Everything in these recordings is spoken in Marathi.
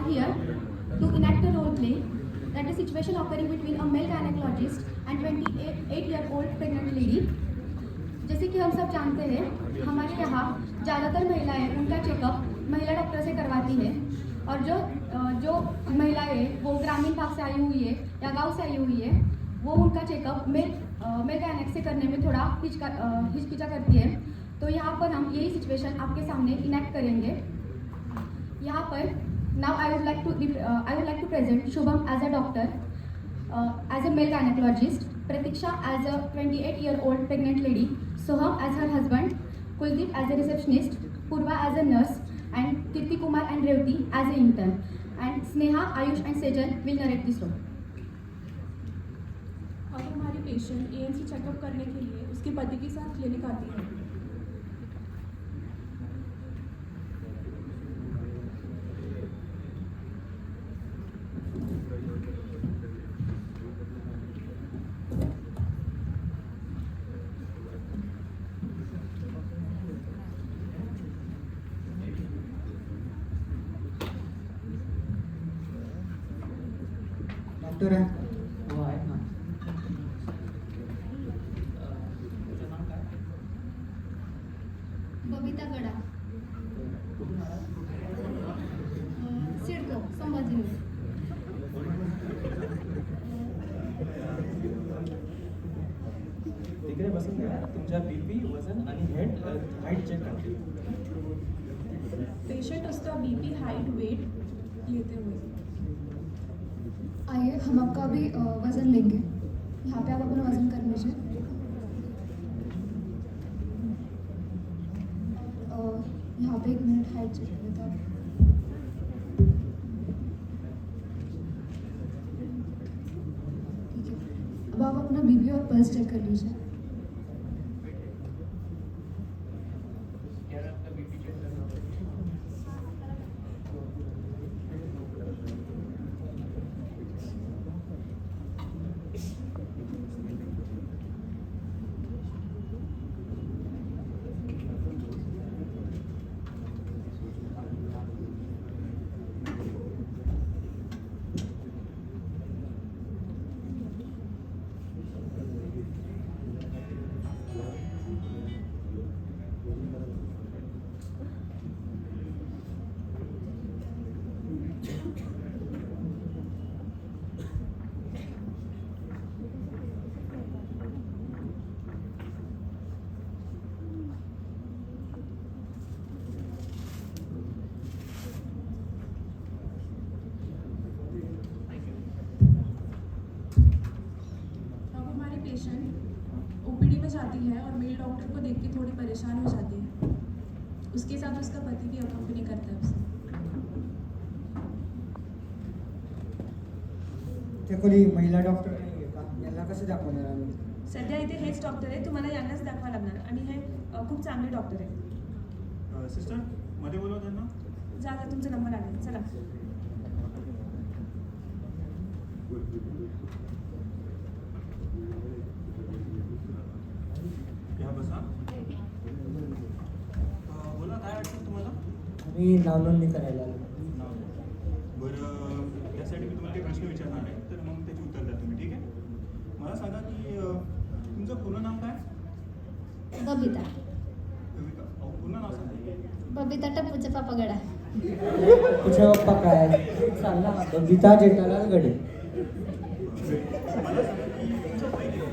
are here to enact a role play that is situation occurring between a male gynecologist and 28-year-old pregnant lady. जैसे कि हम सब जानते हैं, हमारे यहाँ ज़्यादातर महिलाएं उनका चेकअप महिला डॉक्टर से करवाती है और जो महिलाएं वो ग्रामीण भाग से आई हुई है या गांव से आई हुई है, वो उनका चेकअप मेल गायनेक से करने में थोड़ा हिचकिचा करती है। तो यहाँ पर हम यही सिचुएशन आपके सामने इनेक्ट करेंगे। यहाँ पर now I would like to present Shubham as a doctor, as a male gynecologist, Pratiksha as a 28-year-old pregnant lady, Soham as her husband, Kuldeep as a receptionist, Purva as a nurse, and Kirti Kumar and Revati as an intern. And Sneha, Ayush and Sejal will narrate this role. अब हमारी पेशेंट एएनसी चेकअप करने के लिए उसके पति के साथ क्लिनिक आती है। डॉक्टर आहे हो आहे ना. त्याचं नाव काय? बबिता गडा, कुठून आला? सिडको, संभाजीनगर. तिकडे बसून घ्या. तुमच्या बीपी, वजन आणि हाईट चेक करा. पेशेंट उसका बीपी, हाइट, वेट लेते हुए। आइए हम आपका अभी वज़न लेंगे। यहाँ पे आप अपना वज़न कर लीजिए। यहाँ पे 1 मिनट हाइट चेक कर लेते हैं। ठीक है, अब आप अपना बीपी और पल्स चेक कर लीजिए। पेशेंट ओपीडी में जाती है और मेल डॉक्टर को देख के थोड़ी परेशान हो जाती है। उसके साथ उसका पति भी अकम्पनी करता है उसे। ते कोणी महिला डॉक्टर नाही आहे का? यांना कसं दाखवणार आम्ही? सध्या इथे हेच डॉक्टर आहे, तुम्हाला यांनाच दाखवा लागणार आणि हे खूप चांगले डॉक्टर आहेत। सिस्टर मध्ये बोलवा त्यांना. जा तुमचा नंबर आला, चला। या बसा. बोला काय वाटतं तुम्हाला? मी नावनोंदणी करायला आलो. बरं, त्यासाठी मी तुम्हाला काही प्रश्न विचारणार आहे, तर मग त्याची उत्तर द्या तुम्ही, ठीक आहे? मला सांगा की तुमचं पूर्ण नाव काय? बबिता. पूर्ण नाव सांगा. बबिता टप्पूचा पापा गडा. तुझ्या पप्पा काय? चालला बबिता जेठालाल गडे. मला सांगा की तुमचं वय किती?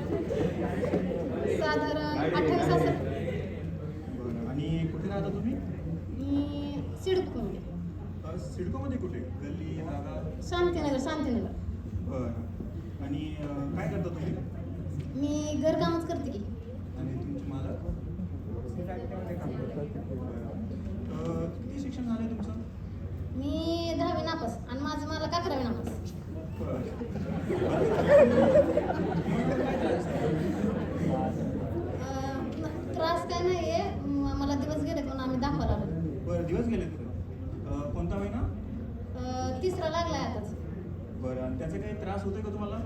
साधारण 28 असेल. बरं, आणि कुठे राहता तुम्ही? मी सिडको, सिडकोमध्ये कुठे? गल्ली, जागा? शांतीनगर. बरं, आणि काय करता तुम्ही? मी घरकामच करते की. आणि तुमची मालक? किती शिक्षण झालं तुमचं? मी 10वी नापास आणि माझं मला 11वी नापास. त्रास काय नाही आहे, मला दिवस गेले पण आम्ही दाखवायला आलो. बरं, दिवस गेले तुला. कोणता महिना? 3रा लागलाय आताच. बरं, आणि त्याचा काही त्रास होतोय का तुम्हाला?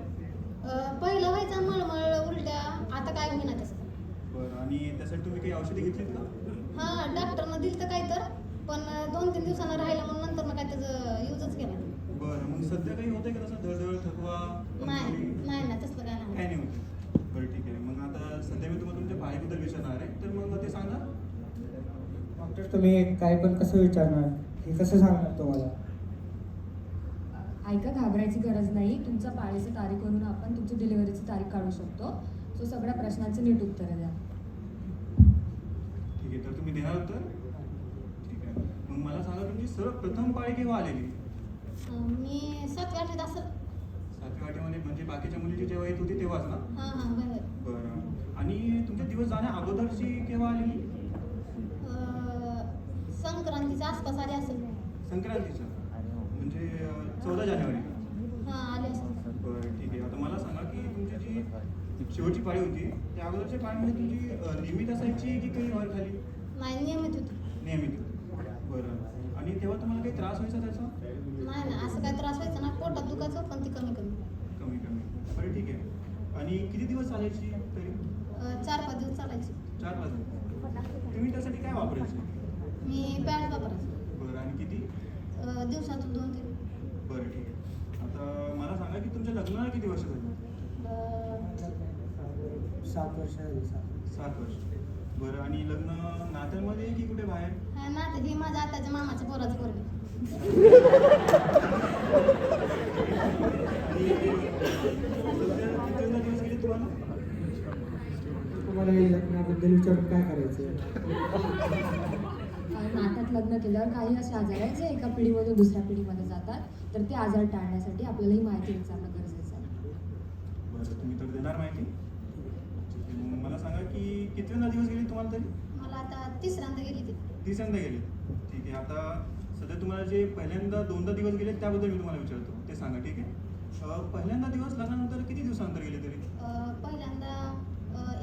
पहिलं व्हायचा मळमळ, उलट्या, आता काय होईना तसं. बरं, आणि त्यासाठी तुम्ही काही औषधी घेतलीत का? हां, डॉक्टरनं दिलं तर काय तर, पण 2-3 दिवसानं राहिलं म्हणून नंतर काय त्याचं यूजच केला. तुम्ही काय पण कसं विचारणार, हे कसं सांगणार तुम्हाला? ऐका, घाबरायची गरज नाही. तुमचा पाळीची तारीख वरून आपण तुमची डिलिव्हरीची तारीख काढू शकतो. सो सगळ्या प्रश्नांचे नीट उत्तरं द्या. ठीक आहे, तर तुम्ही देणार उत्तर? ठीक आहे. मग मला सांगा, तुमची सर्वप्रथम पाळी केव्हा आलेली? मी 7व्या आठवड्यात असं. 7व्या आठवड्यामध्ये, म्हणजे बाकीच्या मुलीची जेव्हा येत होती तेव्हाच ना? हां बरोबर. बरं. आणि तुमचे दिवस जाण्या अगोदरची केव्हा आलेली? संक्रांतीच्या आसपास आले असेल. संक्रांतीच्या, म्हणजे 14 जानेवारी. हां आले असेल. बरं ठीक आहे. आता मला सांगा की तुमची जी शेवटची पाळी होती त्या अगोदरच्या पाळीमध्ये तुमची नियमित असायची की काही वर खाली? नाही नियमित होती. नियमित होती. बरं. आणि तेव्हा तुम्हाला काही त्रास व्हायचा त्याचा? नाही ना असं काही त्रास व्हायचा ना, पोटात दुखायचं पण ती कमी कमी. कमी कमी. बरं ठीक आहे. आणि किती दिवस चालायची तरी? 4-5 दिवस चालायची. 4-5 दिवस. तुम्ही त्यासाठी काय वापरायचे? मी पॅड वापरायची. बरं. आणि किती? दिवसातून 2-3. बरं ठीक आहे. आता मला सांगा की तुमच्या लग्नाला किती वर्ष झाली? 7 वर्ष झाली. 7 वर्ष. बरं. आणि लग्न नात्यांमध्ये की कुठे बाहेर? हा ना, तर ही माझ्या आताच्या मामाच्या पोराचं पोरगी. आणि किती दिवस गेले तुम्हाला? तुम्हाला हे लग्नाबद्दल विचारून काय करायचं? नात्यात लग्न केल्यावर काही असे आजार आहेत जे एका पिढीमधून दुसऱ्या पिढीमध्ये जातात. तर ते आजार टाळण्यासाठी आपल्याला ही माहिती विचारणं गरजेचं आहे. बरं. तुम्ही तर देणार माहिती? ठीक आहे. मग मला सांगा की कितव्यांदा दिवस गेले तुम्हाला तरी? मला आता 3ऱ्यांदा गेली ती. 30ऱ्यांदा गेले. ठीक आहे. आता सध्या तुम्हाला जे पहिल्यांदा 2दा दिवस गेले त्याबद्दल मी तुम्हाला विचारतो, ते सांगा. ठीक आहे. पहिल्यांदा दिवस लग्नानंतर किती दिवसानंतर गेले तरी? पहिल्यांदा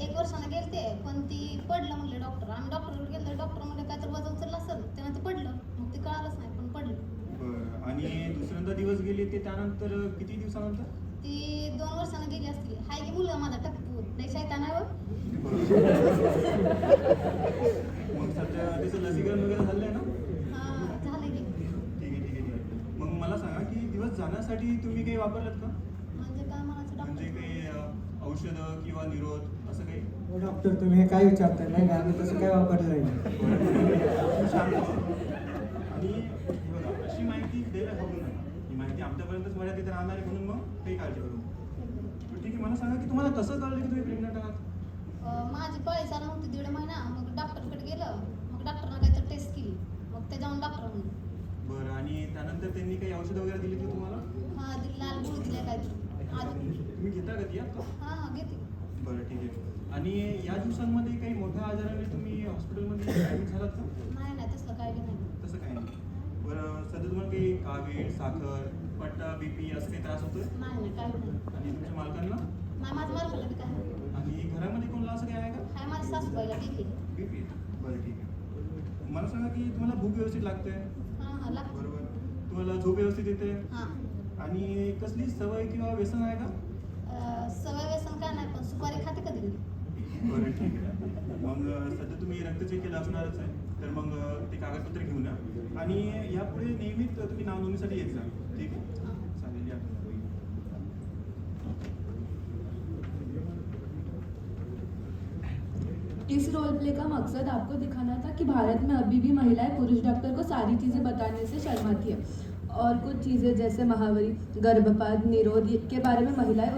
1 वर्षानं गेलते, पण ती पडलं म्हणले डॉक्टर. आम्ही डॉक्टरकडे गेलो तर डॉक्टर म्हणले काय तर वजन उचललं असेल, तेव्हा ते पडलं. मग ते कळालंच नाही, पण पडलं. बरं. आणि दुसऱ्यांदा दिवस गेले ते त्यानंतर किती दिवसानंतर? ती 2 वर्षानं गेली असतील. हाय की मुलगा माझा टप्पू, लय शैतान आहे हो. मग सध्या त्याचं लसीकरण वगैरे झालं आहे ना? हां झालं की. ठीक आहे ठीक आहे ठीक आहे. मग मला सांगा की दिवस जाण्यासाठी तुम्ही काही वापरलात का? म्हणजे काय म्हणायचं म्हणजे डॉक्टर? काही औषधं किंवा निरोध असं काही? हो डॉक्टर, तुम्ही हे काय विचारताय? नाही का, आम्ही तसं काय वापरलं नाही. शांत व्हा. आणि बघा, अशी माहिती द्यायला घाबरू नका. ही माहिती आमच्यापर्यंतच मर्यादित राहणार आहे, म्हणून मग काही काळजी करू नका. ठीक आहे. मला सांगा की तुम्हाला कसं कळलं की तुम्ही प्रेग्नंट आहात? माझी पाळी चालू नव्हती 1.5 महिना. मग डॉक्टरकडे गेलं. मग डॉक्टरनं काहीतरी टेस्ट केली. मग ते जाऊन डॉक्टर म्हणले. बरं. आणि त्यानंतर त्यांनी काही औषधं वगैरे दिली होती तुम्हाला? हां ती लाल गोळी दिल्या काहीतरी. आधी तुम्ही घेता का ती आता? हां घेते. बरं ठीक आहे. आणि या दिवसांमध्ये काही मोठ्या आजाराने तुम्ही हॉस्पिटलमध्ये ॲडमिट झालात का? नाही नाही तसलं काही बी नाही. तसं काही नाही. बरं. सध्या तुम्हाला काही कावीळ, साखर, पट्टा, बीपी असं काही त्रास होतोय? नाही नाही काही नाही. आणि तुमच्या मालकांना? नाही माझं मालकाला बी काय नाही. आणि घरामध्ये कोणाला असं काही आहे का? हाय माझ्या सासूबाईला बीपी. बीपी? बरं ठीक आहे. मला सांगा की तुम्हाला भूक व्यवस्थित लागते? हां हां लागतं. बरोबर. तुम्हाला झोप व्यवस्थित येते? हां आणि कसली सवय किंवा व्यसन आहे का? सवय व्यसन काय नाही, पण सुपारी खाते कधी कधी. बरं ठीक आहे. मग सध्या तुम्ही रक्त चेक केलं असणारच आहे, तर मग ते कागदपत्र घेऊन या. आणि यापुढे नेहमीच तुम्ही नाव नोंदणीसाठी येत जा. ठीक आहे? चालेल. या. इस रोल प्ले का मकसद आपको दिखाना था कि भारत में अभी भी महिलाएं पुरुष डॉक्टर को सारी चीज़ें बताने से शर्माती है और कुछ चीज़ें जैसे महावरी, गर्भपात, निरोध के बारे में महिलाएं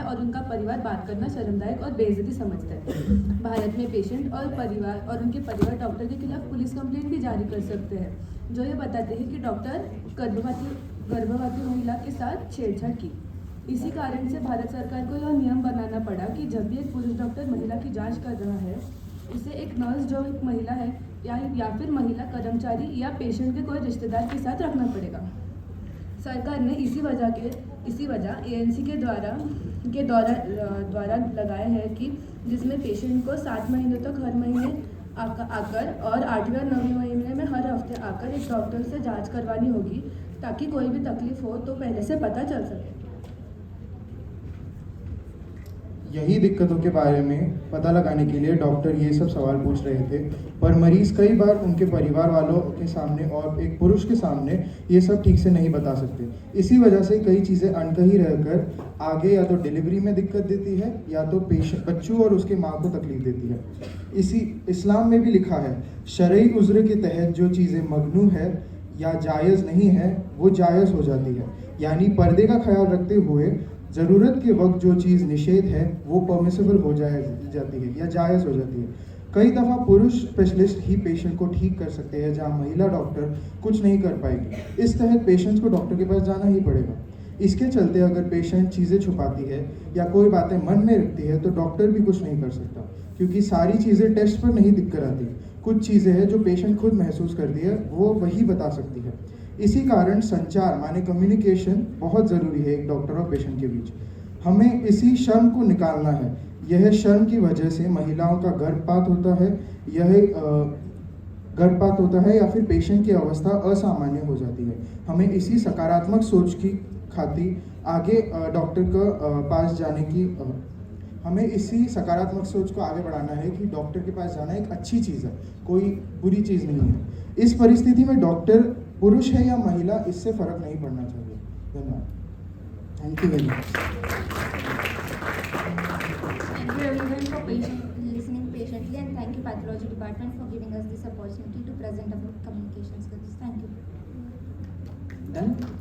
और उनका परिवार बात करना शर्मदायक और बेइज्जती समझते हैं। भारत में पेशेंट और परिवार और उनके परिवार डॉक्टर के खिलाफ पुलिस कंप्लेंट भी जारी कर सकते हैं, जो ये बताते हैं कि डॉक्टर गर्भवती महिला के साथ छेड़छाड़ की। इसी कारण से भारत सरकार को यह नियम बनाना पड़ा कि जब भी एक पुरुष डॉक्टर महिला की जांच कर रहा है, उसे एक नर्स जो एक महिला है या फिर महिला कर्मचारी या पेशेंट के कोई रिश्तेदार के साथ रखना पड़ेगा। सरकार ने इसी वजह एएनसी के द्वारा लगाया है कि जिसमें पेशेंट को 7 महीने तक हर महीने आकर और 8वें और 9वें महीने में हर हफ्ते आकर एक डॉक्टर से जांच करवानी होगी, ताकि कोई भी तकलीफ हो तो पहले से पता चल सके। यही दिक्कतों के बारे में पता लगाने के लिए डॉक्टर ये सब सवाल पूछ रहे थे, पर मरीज़ कई बार उनके परिवार वालों के सामने और एक पुरुष के सामने ये सब ठीक से नहीं बता सकते। इसी वजह से कई चीज़ें अनकही रहकर आगे या तो डिलीवरी में दिक्कत देती है या तो पेशेंट बच्चों और उसके माँ को तकलीफ देती है। इसी इस्लाम में भी लिखा है, शरई उज़्र के तहत जो चीज़ें मगनू है या जायज़ नहीं है वो जायज़ हो जाती है, यानी पर्दे का ख्याल रखते हुए ज़रूरत के वक्त जो चीज़ निषेध है वो परमिसिबल हो जाती है या जायज़ हो जाती है। कई दफ़ा पुरुष स्पेशलिस्ट ही पेशेंट को ठीक कर सकते हैं जहां महिला डॉक्टर कुछ नहीं कर पाएगी। इस तहत पेशेंट्स को डॉक्टर के पास जाना ही पड़ेगा। इसके चलते अगर पेशेंट चीज़ें छुपाती है या कोई बातें मन में रखती है तो डॉक्टर भी कुछ नहीं कर सकता, क्योंकि सारी चीज़ें टेस्ट पर नहीं दिख कर आती। कुछ चीज़ें हैं जो पेशेंट खुद महसूस करती है, वो वही बता सकती है। इसी कारण संचार माने कम्युनिकेशन बहुत ज़रूरी है एक डॉक्टर और पेशेंट के बीच। हमें इसी शर्म को निकालना है। यह शर्म की वजह से महिलाओं का गर्भपात होता है, गर्भपात होता है या फिर पेशेंट की अवस्था असामान्य हो जाती है। हमें इसी सकारात्मक सोच की खातिर आगे डॉक्टर के पास जाने की हमें इसी सकारात्मक सोच को आगे बढ़ाना है कि डॉक्टर के पास जाना एक अच्छी चीज़ है, कोई बुरी चीज़ नहीं है। इस परिस्थिति में डॉक्टर पुरुष है या महिला, इससे फ़र्क नहीं पड़ना चाहिए। धन्यवाद। Thank you very much. Thank you everyone for listening patiently, and thank you Pathology Department for giving us this opportunity to present about communication skills. Thank you. Done?